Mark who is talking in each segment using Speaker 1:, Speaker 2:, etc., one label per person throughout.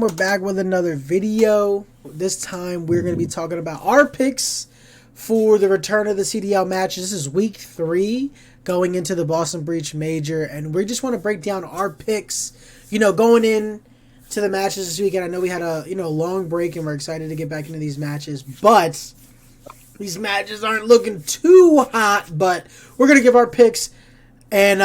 Speaker 1: We're back with another video. This time we're going to be talking about our picks for the return of the CDL match. This is week 3 going into the Boston Breach Major, and we just want to break down our picks, going in to the matches this weekend. I know we had a long break and we're excited to get back into these matches, but these matches aren't looking too hot, but we're going to give our picks. And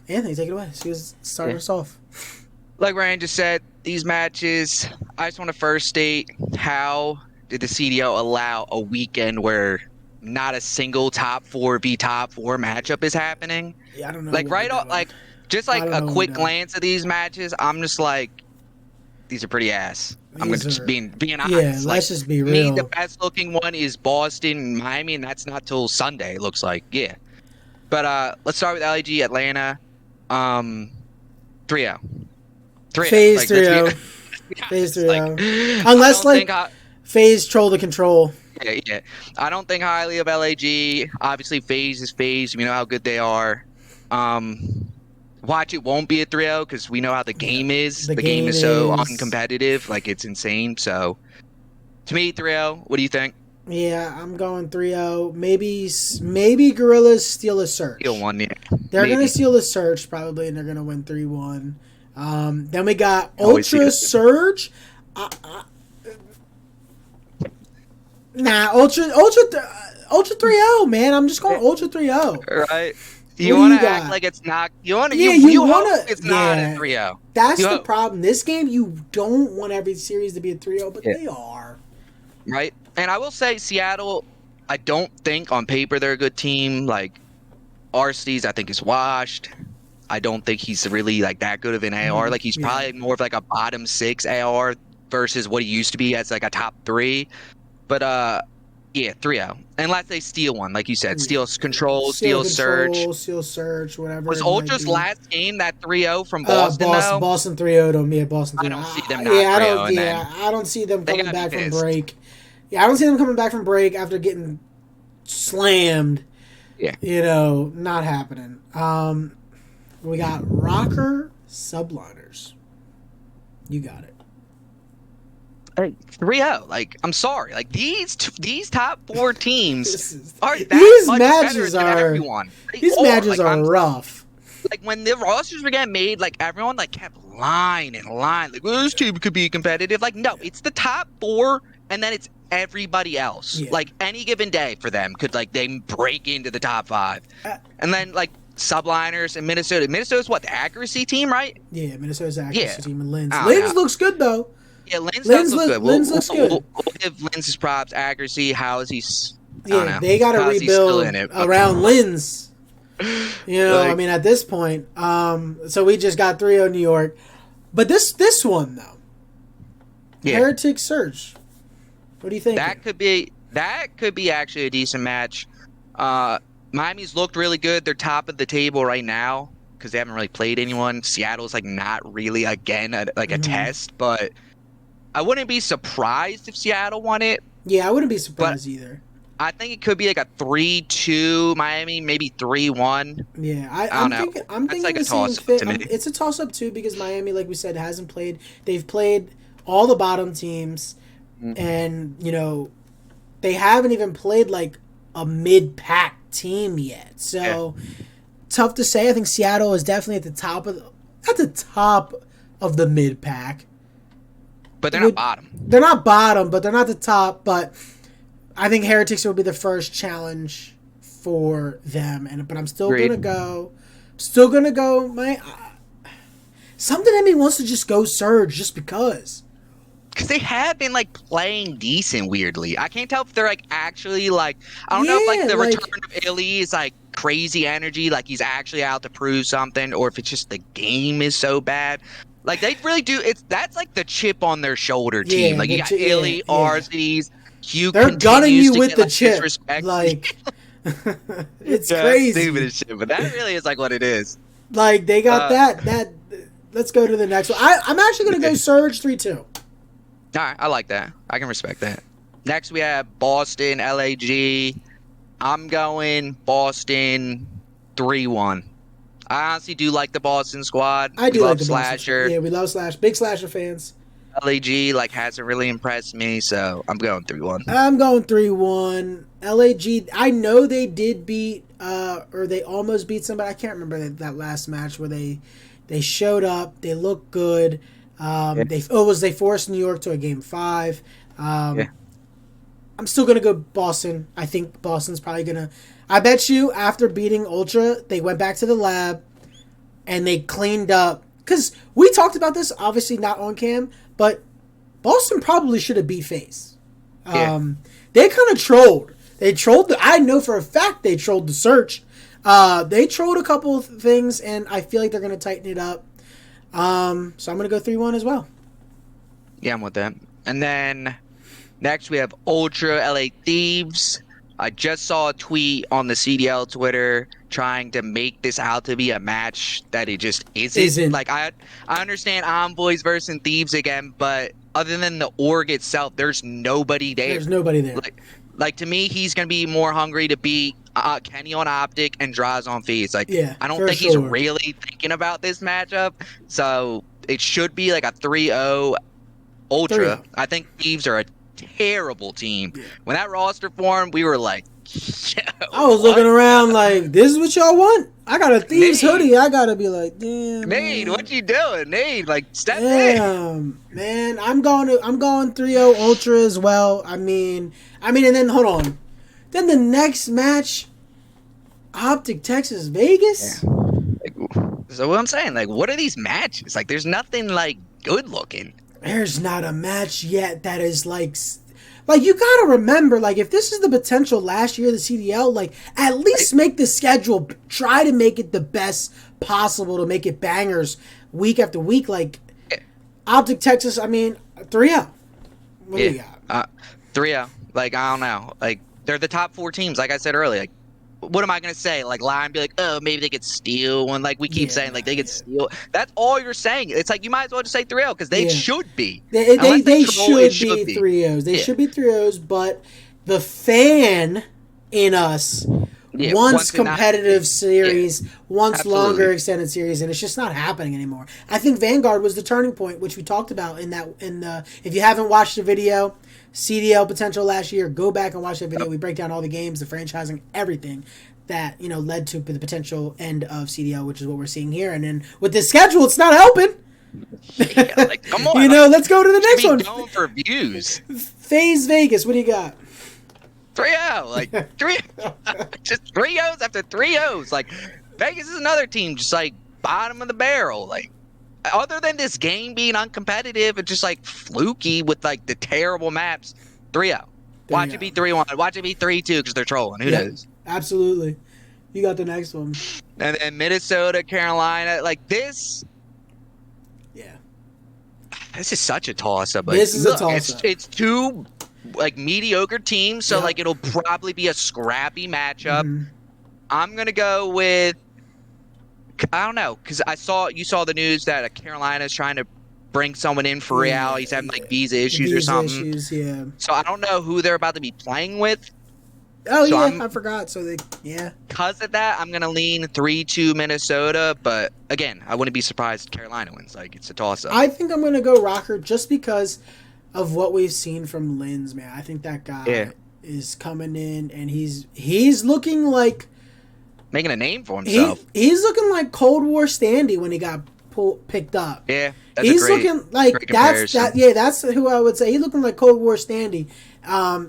Speaker 1: Anthony, take it away. Start us off.
Speaker 2: Like Ryan just said, these matches, I just want to first state, how did the CDO allow a weekend where not a single top 4 v top 4 matchup is happening?
Speaker 1: Yeah, I don't know.
Speaker 2: Like a quick glance at these matches, I'm just like, these are pretty ass. I'm gonna just being honest.
Speaker 1: Yeah, let's just be real.
Speaker 2: The best looking one is Boston, Miami, and that's not till Sunday. It looks like, yeah. But let's start with LAG Atlanta, 3-0.
Speaker 1: Phase 3-0. Phase 3-0. Unless Phase troll the control.
Speaker 2: Yeah. I don't think highly of LAG. Obviously, Phase is Phase. We know how good they are. Watch it won't be a 3-0 because we know how the game is. The game is so uncompetitive. Like, it's insane. So, to me, 3-0. What do you think?
Speaker 1: Yeah, I'm going 3-0. Maybe Gorillas steal a search.
Speaker 2: Steal one, yeah.
Speaker 1: They're going to steal a search, probably, and they're going to win 3-1. Then we got Ultra Surge. Ultra 3-0, man. I'm just going Ultra 3-0.
Speaker 2: Right. You want to act like it's not. You want to. Yeah, you want to. It's not a 3-0.
Speaker 1: That's the problem. This game, you don't want every series to be a 3-0, but they are.
Speaker 2: Right. And I will say, Seattle, I don't think on paper they're a good team. Like, Arcees, I think, is washed. I don't think he's really like that good of an AR. Like, he's probably more of like a bottom 6 AR versus what he used to be as like a top 3. But yeah, 3-0. Unless they steal one, like you said, steal control, steal
Speaker 1: search, whatever.
Speaker 2: Was Ultra's last game that 3-0 from Boston?
Speaker 1: Boston 3-0 them. Yeah, Boston 3-0.
Speaker 2: I don't see them not 3-0.
Speaker 1: I don't see them coming back from break. Yeah, I don't see them coming back from break after getting slammed.
Speaker 2: Yeah.
Speaker 1: Not happening. We got Rocker Subliners. You got it.
Speaker 2: 3-0. Like, I'm sorry. Like, these top 4 teams are that
Speaker 1: these
Speaker 2: much
Speaker 1: matches
Speaker 2: better than
Speaker 1: are
Speaker 2: everyone.
Speaker 1: These matches are rough.
Speaker 2: Like, when the rosters were getting made, like, everyone like kept line and line. Like, well, this team could be competitive. Like, no, it's the top 4, and then it's everybody else. Yeah. Like, any given day for them could, like, they break into the top 5. And then, like, Subliners and Minnesota. Minnesota's what, the accuracy team, right?
Speaker 1: Yeah, Minnesota's the accuracy team, and Lens looks good, though.
Speaker 2: Yeah, Lens looks good.
Speaker 1: Lens good.
Speaker 2: We'll give Lens his props. Accuracy, how is he?
Speaker 1: Yeah, they got to rebuild around Lens. At this point. So we just got 3-0 New York. But this one, though. Yeah. Heretic Surge. What do you think?
Speaker 2: That could be actually a decent match. Miami's looked really good. They're top of the table right now because they haven't really played anyone. Seattle's like not really a test, but I wouldn't be surprised if Seattle won it.
Speaker 1: Yeah, I wouldn't be surprised either.
Speaker 2: I think it could be like a 3-2 Miami, maybe 3-1.
Speaker 1: Yeah,
Speaker 2: I don't know.
Speaker 1: I'm thinking
Speaker 2: like
Speaker 1: the
Speaker 2: a toss-up
Speaker 1: same
Speaker 2: to me.
Speaker 1: It's a toss-up too because Miami, like we said, hasn't played. They've played all the bottom teams, and they haven't even played like a mid-pack team yet. So tough to say. I think Seattle is definitely at the top of the mid-pack.
Speaker 2: But they're not bottom.
Speaker 1: They're not bottom, but they're not the top. But I think Heretics will be the first challenge for them. But I'm still gonna go. Something in me wants to just go Surge just because.
Speaker 2: Because they have been like playing decent. Weirdly, I can't tell if they're like actually like. I don't know if like the return of Illy is like crazy energy, like he's actually out to prove something, or if it's just the game is so bad. Like, they really do. That's like the chip on their shoulder team. Like, you got Illy, Arcees, Hugh.
Speaker 1: They're gunning you with the chip. Like, it's crazy.
Speaker 2: Stupid as shit, but that really is like what it is.
Speaker 1: Like, they got that. Let's go to the next one. I'm actually going to go Surge 3-2.
Speaker 2: All right, I like that. I can respect that. Next, we have Boston, LAG. I'm going Boston 3-1. I honestly do like the Boston squad.
Speaker 1: I do like the
Speaker 2: Slasher.
Speaker 1: Boston. Yeah, we love Slash. Big Slasher fans.
Speaker 2: LAG like hasn't really impressed me, so I'm going 3-1.
Speaker 1: I'm going 3-1. LAG, I know they did beat, or they almost beat somebody. I can't remember that last match where they showed up. They looked good.
Speaker 2: Yeah,
Speaker 1: They forced New York to a game 5.
Speaker 2: yeah.
Speaker 1: I'm still gonna go Boston. I think Boston's probably gonna. I bet you after beating Ultra, they went back to the lab and they cleaned up. Because we talked about this, obviously not on cam, but Boston probably should have beat FaZe.
Speaker 2: Yeah.
Speaker 1: They kind of trolled. They trolled. I know for a fact they trolled the search. They trolled a couple of things, and I feel like they're going to tighten it up. So I'm going to go 3-1 as well.
Speaker 2: Yeah, I'm with that. And then next we have Ultra LA Thieves. I just saw a tweet on the CDL Twitter trying to make this out to be a match that it just isn't. Like I understand Envoys versus Thieves again, but other than the org itself, there's nobody there.
Speaker 1: There's nobody there.
Speaker 2: Like to me, he's gonna be more hungry to beat Kenny on Optic and Draws on FaZe. Like I don't think he's really thinking about this matchup. So it should be like a 3-0 Ultra.
Speaker 1: 3-0.
Speaker 2: I think Thieves are a terrible team. Yeah. When that roster formed, we were like,
Speaker 1: I was looking around like, this is what y'all want? I got a Thieves hoodie. I gotta be like, damn.
Speaker 2: Nate, what you doing? Nate, like, step in.
Speaker 1: Man, I'm going 3-0 Ultra as well. I mean, and then hold on. Then the next match, Optic Texas Vegas.
Speaker 2: Yeah. So what I'm saying, like, what are these matches? Like, there's nothing like good looking.
Speaker 1: There's not a match yet that is like you gotta remember, like, if this is the potential last year of the CDL, like, at least make the schedule, try to make it the best possible, to make it bangers week after week. Like, Optic Texas, I mean, 3-0. What do you got?
Speaker 2: 3-0. Like, I don't know. Like, they're the top 4 teams, like I said earlier. Like, what am I going to say? Like, lie and be like, oh, maybe they could steal. And, like, we keep saying, like, they could steal. That's all you're saying. It's like, you might as well just say 3-0 because they should be.
Speaker 1: They should be 3-0s. They should be 3-0s, but the fan in us wants competitive series, wants longer extended series, and it's just not happening anymore. I think Vanguard was the turning point, which we talked about in the if you haven't watched the video, CDL potential last year, go back and watch that video. We break down all the games, the franchising, everything that led to the potential end of CDL, which is what we're seeing here. And then with this schedule, it's not helping.
Speaker 2: Yeah, like, come on,
Speaker 1: let's go to the next one.
Speaker 2: Going for views.
Speaker 1: FaZe Vegas, what do you got?
Speaker 2: 3-0, like 3, just 3-0s after 3-0s. Like, Vegas is another team, just like bottom of the barrel. Like, other than this game being uncompetitive and just like fluky with like the terrible maps, 3-0. Watch it be 3-1. Watch it be 3-2 because they're trolling. Who knows?
Speaker 1: Absolutely. You got the next one.
Speaker 2: And then Minnesota, Carolina, like this.
Speaker 1: Yeah.
Speaker 2: This is such a toss-up. Like,
Speaker 1: this is a toss-up.
Speaker 2: It's two like mediocre teams, so like it'll probably be a scrappy matchup. Mm-hmm. I'm gonna go with, I don't know, because you saw the news that Carolina's trying to bring someone in for Real. He's having like visa issues or something. So I don't know who they're about to be playing with.
Speaker 1: Oh, so I forgot. So
Speaker 2: because of that, I'm gonna lean 3-2 Minnesota. But again, I wouldn't be surprised if Carolina wins. Like, it's a toss-up.
Speaker 1: I think I'm gonna go Rocker just because of what we've seen from Linz, man. I think that guy is coming in, and he's looking like
Speaker 2: making a name for himself.
Speaker 1: He's looking like Cold War Standy when he got picked up.
Speaker 2: Yeah,
Speaker 1: he's looking like that's who I would say. He's looking like Cold War Standy.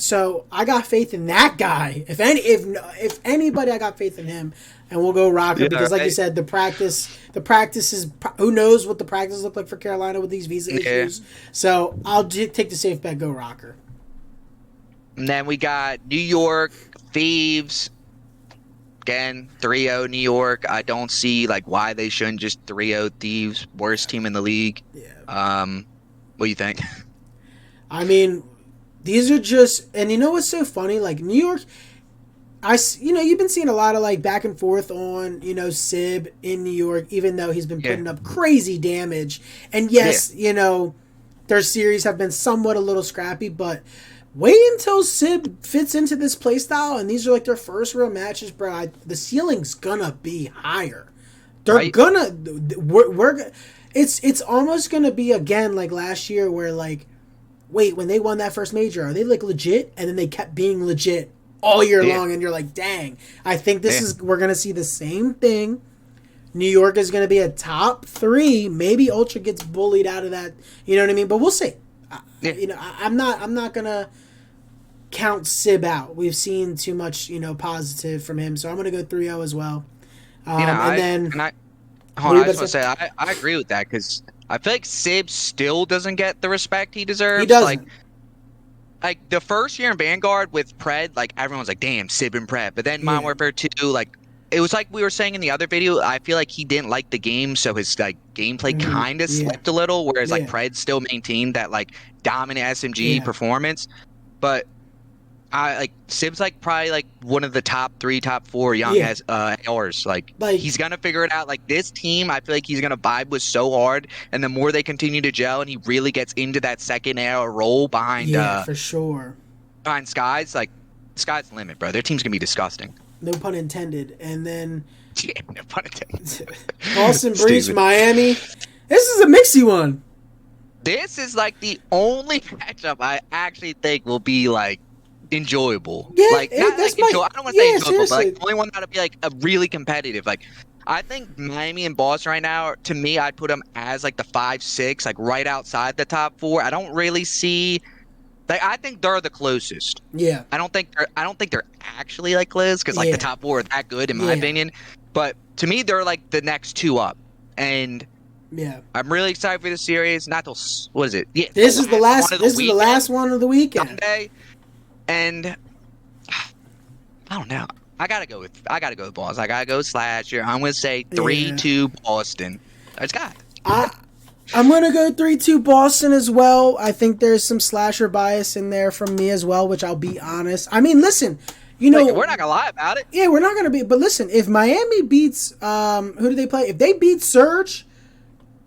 Speaker 1: So I got faith in that guy. If anybody, I got faith in him. And we'll go Rocker because, like you said, the practice is. Who knows what the practice looked like for Carolina with these visa issues? So I'll take the safe bet. Go Rocker.
Speaker 2: And then we got New York Thieves. Again, 3-0 New York. I don't see like why they shouldn't just 3-0 Thieves. Worst team in the league. Yeah. What do you think?
Speaker 1: I mean, these are just, and you know what's so funny? Like New York. You've been seeing a lot of like back and forth on, Sib in New York, even though he's been putting up crazy damage. And yes, their series have been somewhat a little scrappy, but wait until Sib fits into this playstyle, and these are like their first real matches, bro. The ceiling's gonna be higher. They're gonna, It's almost gonna be again like last year where like, wait, when they won that first major, are they like legit? And then they kept being legit all year long, and you're like, dang. I think we're gonna see the same thing. New York is gonna be a top 3. Maybe Ultra gets bullied out of that. You know what I mean? But we'll see. I'm not gonna count Sib out. We've seen too much, positive from him. So I'm gonna go 3-0 as well. I
Speaker 2: just want to say I agree with that because I feel like Sib still doesn't get the respect he deserves.
Speaker 1: He doesn't.
Speaker 2: Like the first year in Vanguard with Pred, like everyone's like, damn, Sib and Pred. But then Modern Warfare 2, like it was like we were saying in the other video, I feel like he didn't like the game, so his like gameplay kind of slipped a little, whereas like Pred still maintained that like dominant SMG performance. But Sib's like probably like one of the top 3, top 4 young as ARs. Like he's gonna figure it out. Like this team, I feel like he's gonna vibe with so hard, and the more they continue to gel, and he really gets into that second AR role behind
Speaker 1: for sure
Speaker 2: behind Skies. Like sky's the limit, bro. Their team's gonna be disgusting.
Speaker 1: No pun intended. And then
Speaker 2: no pun intended.
Speaker 1: Boston Breach, Miami. This is a mixy one.
Speaker 2: This is like the only matchup I actually think will be like enjoyable.
Speaker 1: Yeah,
Speaker 2: like not like enjoyable. I don't want to say enjoyable, but like the only one that'll be like a really competitive. Like I think Miami and Boston right now, to me, I'd put them as like the 5-6, like right outside the top 4. I don't really see. Like I think they're the closest.
Speaker 1: Yeah.
Speaker 2: I don't think they're actually like close because like the top 4 are that good in my opinion. But to me, they're like the next 2 up, and I'm really excited for the series. Not till what is it? Yeah,
Speaker 1: this is the last. This is the last one of the weekend.
Speaker 2: Sunday, and I don't know. I gotta go with Boston. I gotta go Slasher. I'm gonna say 3-2 Boston. It's got.
Speaker 1: I'm going to go 3-2 Boston as well. I think there's some Slasher bias in there from me as well, which I'll be honest. I mean, listen, we're
Speaker 2: not going to lie about it.
Speaker 1: Yeah, we're not going to be. But listen, if Miami beats, who do they play? If they beat Surge,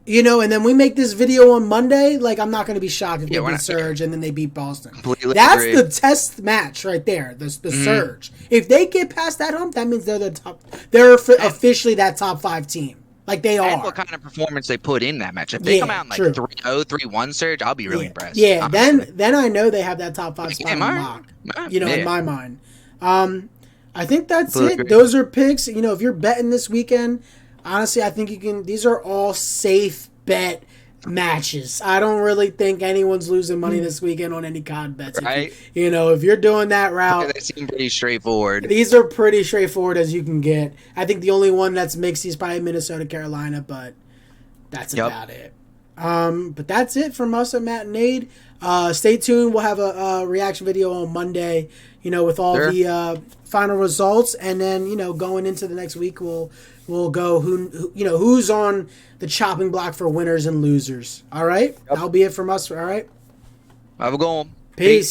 Speaker 1: and then we make this video on Monday, like, I'm not going to be shocked if they beat Surge and then they beat Boston.
Speaker 2: Completely
Speaker 1: That's
Speaker 2: agree.
Speaker 1: the test match right there, the Surge. If they get past that hump, that means they're the top. They're officially that top 5 team. Like they are.
Speaker 2: And what kind of performance they put in that match. If they come out in like 3-0, 3-1 Surge, I'll be really impressed.
Speaker 1: Yeah, then I know they have that top 5 spot locked. In my mind. I think that's it. Those are picks. If you're betting this weekend, honestly, I think you can. These are all safe bet matches. I don't really think anyone's losing money this weekend on any COD bets.
Speaker 2: Right.
Speaker 1: If you're doing that route,
Speaker 2: they seem pretty straightforward.
Speaker 1: These are pretty straightforward as you can get. I think the only one that's mixed is probably Minnesota, Carolina, but that's about it. But that's it from us at Matt and Nade. Stay tuned. We'll have a reaction video on Monday, with all the final results, and then going into the next week, we'll go who's on the chopping block for winners and losers. All right, that'll be it from us. All right,
Speaker 2: have a go.
Speaker 1: Peace.